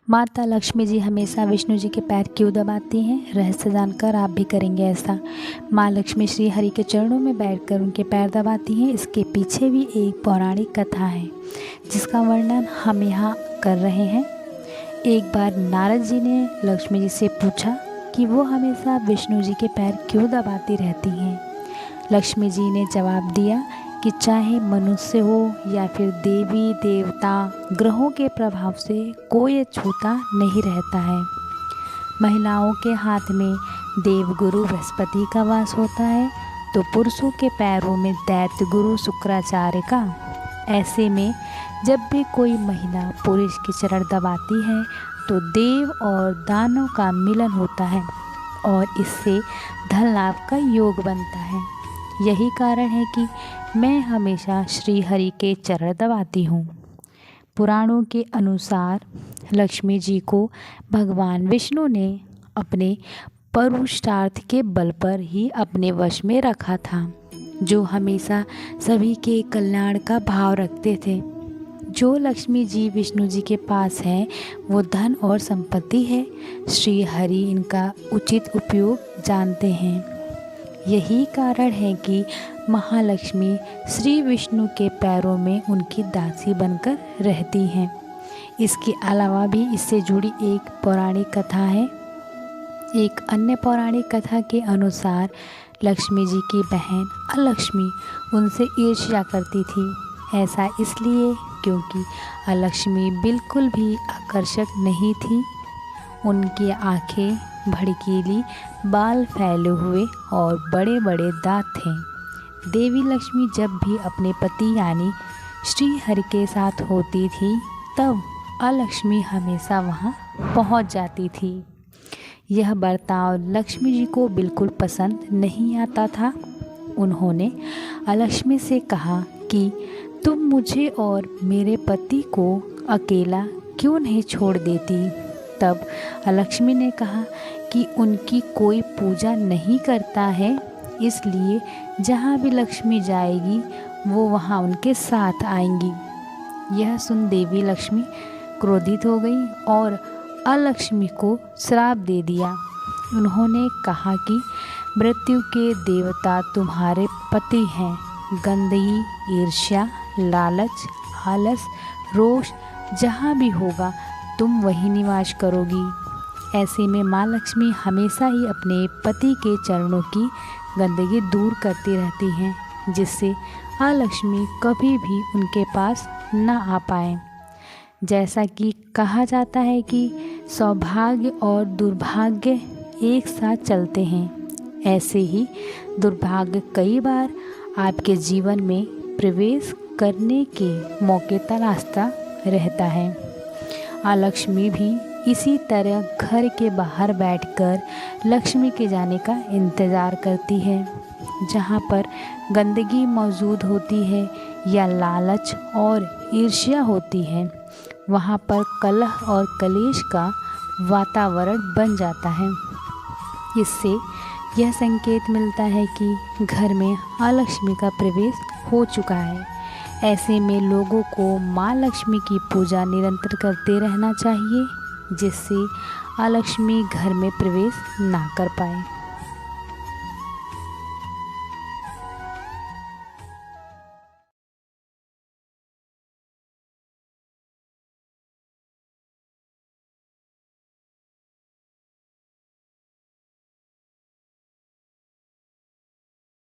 माता लक्ष्मी जी हमेशा विष्णु जी के पैर क्यों दबाती हैं? रहस्य जानकर आप भी करेंगे ऐसा। माँ लक्ष्मी श्री हरि के चरणों में बैठकर उनके पैर दबाती हैं। इसके पीछे भी एक पौराणिक कथा है जिसका वर्णन हम यहाँ कर रहे हैं। एक बार नारद जी ने लक्ष्मी जी से पूछा कि वो हमेशा विष्णु जी के पैर क्यों दबाती रहती हैं। लक्ष्मी जी ने जवाब दिया कि चाहे मनुष्य हो या फिर देवी देवता, ग्रहों के प्रभाव से कोई छूता नहीं रहता है। महिलाओं के हाथ में देवगुरु बृहस्पति का वास होता है तो पुरुषों के पैरों में दैत्य गुरु शुक्राचार्य का। ऐसे में जब भी कोई महिला पुरुष के चरण दबाती है तो देव और दानव का मिलन होता है और इससे धन लाभ का योग बनता है। यही कारण है कि मैं हमेशा श्री हरि के चरण दबाती हूँ। पुराणों के अनुसार लक्ष्मी जी को भगवान विष्णु ने अपने पुरुषार्थ के बल पर ही अपने वश में रखा था, जो हमेशा सभी के कल्याण का भाव रखते थे। जो लक्ष्मी जी विष्णु जी के पास है वो धन और संपत्ति है। श्री हरि इनका उचित उपयोग जानते हैं। यही कारण है कि महालक्ष्मी श्री विष्णु के पैरों में उनकी दासी बनकर रहती हैं। इसके अलावा भी इससे जुड़ी एक पौराणिक कथा है। एक अन्य पौराणिक कथा के अनुसार लक्ष्मी जी की बहन अलक्ष्मी उनसे ईर्ष्या करती थी। ऐसा इसलिए क्योंकि अलक्ष्मी बिल्कुल भी आकर्षक नहीं थी। उनकी आंखें भड़कीली, बाल फैले हुए और बड़े बड़े दांत थे। देवी लक्ष्मी जब भी अपने पति यानी श्री हरि के साथ होती थी तब अलक्ष्मी हमेशा वहां पहुंच जाती थी। यह बर्ताव लक्ष्मी जी को बिल्कुल पसंद नहीं आता था। उन्होंने अलक्ष्मी से कहा कि तुम मुझे और मेरे पति को अकेला क्यों नहीं छोड़ देती। तब अलक्ष्मी ने कहा कि उनकी कोई पूजा नहीं करता है, इसलिए जहाँ भी लक्ष्मी जाएगी वो वहाँ उनके साथ आएंगी। यह सुन देवी लक्ष्मी क्रोधित हो गई और अलक्ष्मी को श्राप दे दिया। उन्होंने कहा कि मृत्यु के देवता तुम्हारे पति हैं। गंदगी, ईर्ष्या, लालच, आलस, रोष जहाँ भी होगा तुम वही निवास करोगी। ऐसे में माँ लक्ष्मी हमेशा ही अपने पति के चरणों की गंदगी दूर करती रहती हैं, जिससे अलक्ष्मी कभी भी उनके पास न आ पाए। जैसा कि कहा जाता है कि सौभाग्य और दुर्भाग्य एक साथ चलते हैं, ऐसे ही दुर्भाग्य कई बार आपके जीवन में प्रवेश करने के मौके तलाशता रहता है। अलक्ष्मी भी इसी तरह घर के बाहर बैठकर लक्ष्मी के जाने का इंतज़ार करती है। जहाँ पर गंदगी मौजूद होती है या लालच और ईर्ष्या होती है, वहाँ पर कलह और कलेश का वातावरण बन जाता है। इससे यह संकेत मिलता है कि घर में अलक्ष्मी का प्रवेश हो चुका है। ऐसे में लोगों को माँ लक्ष्मी की पूजा निरंतर करते रहना चाहिए, जिससे अलक्ष्मी घर में प्रवेश ना कर पाए।